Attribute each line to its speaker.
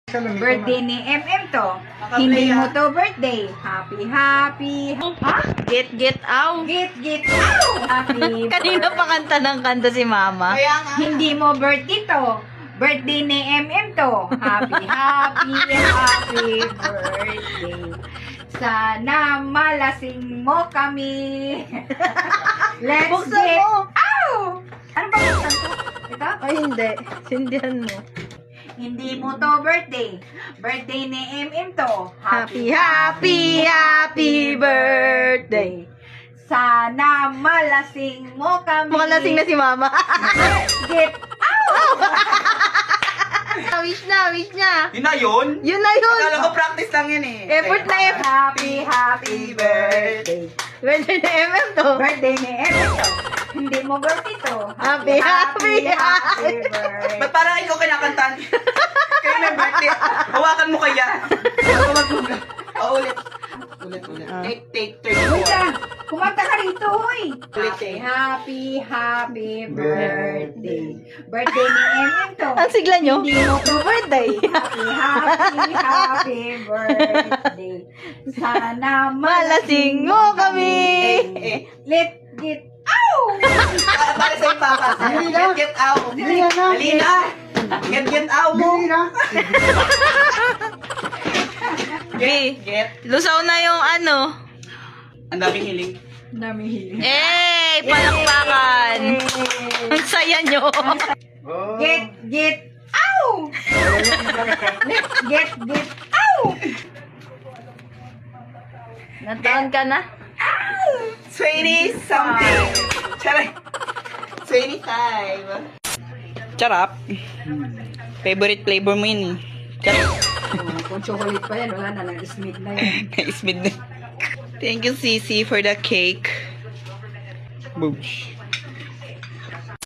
Speaker 1: Birthday ni MM to. Hindi mo to birthday. Happy, happy. Ha?
Speaker 2: Get out.
Speaker 1: Get out. Happy
Speaker 2: Kanina pa kanta ng kanta si Mama.
Speaker 1: Hindi mo birthday to. Birthday ni MM to. Happy, happy, happy birthday. Sana malasing mo kami. Let's
Speaker 2: Buksan
Speaker 1: get
Speaker 2: mo.
Speaker 1: out. Ano ba buksan to? Ito?
Speaker 2: Ay, hindi. Sindihan mo.
Speaker 1: Hindi mo to birthday. Birthday ni MM to.
Speaker 2: Happy, happy, happy birthday.
Speaker 1: Sana malasing mo kami.
Speaker 2: Mukhang lasing na si Mama.
Speaker 1: Get out!
Speaker 2: Wish na, wish na.
Speaker 3: Yun na yun?
Speaker 2: Yun na yun.
Speaker 3: Akala ko practice lang yun eh.
Speaker 2: Effort na effort.
Speaker 1: Happy, happy birthday.
Speaker 2: Birthday na MM to.
Speaker 1: Birthday ni MM to. Hindi mo birthday to.
Speaker 2: Happy, happy,
Speaker 1: birthday.
Speaker 3: Ba't parang ikaw kinakantan? Kaya may birthday. Hawakan mo kaya. Ako mag-vlog. Ulit. Ulit. Take 34.
Speaker 1: Uy ka, kumanta ka rito, hoy.
Speaker 3: Ulit
Speaker 1: Happy,
Speaker 3: eh.
Speaker 1: happy, happy birthday. Birthday ni MM to.
Speaker 2: Ang sigla nyo?
Speaker 1: Hindi mo to
Speaker 2: Birthday.
Speaker 1: Happy, happy, happy birthday. Sana
Speaker 2: Malasing mo kami.
Speaker 1: Let's get out!
Speaker 3: Para sa yung papa. Get out. Dali na. Get out mo.
Speaker 2: B, lusaw na yung ano.
Speaker 3: Ang daming hiling.
Speaker 1: Dami hiling.
Speaker 2: Eh, palakpakan. Ang saya nyo.
Speaker 1: Get out! Let's get out!
Speaker 2: Nataon ka na?
Speaker 3: 20 something. Charay. 25. Charap. Favorite flavor mo yun eh. Charap.
Speaker 1: Kung chocolate pa yan, wala na lang. Smith na yan.
Speaker 3: Ismid na. Thank you, Sisi, for the cake. Boosh.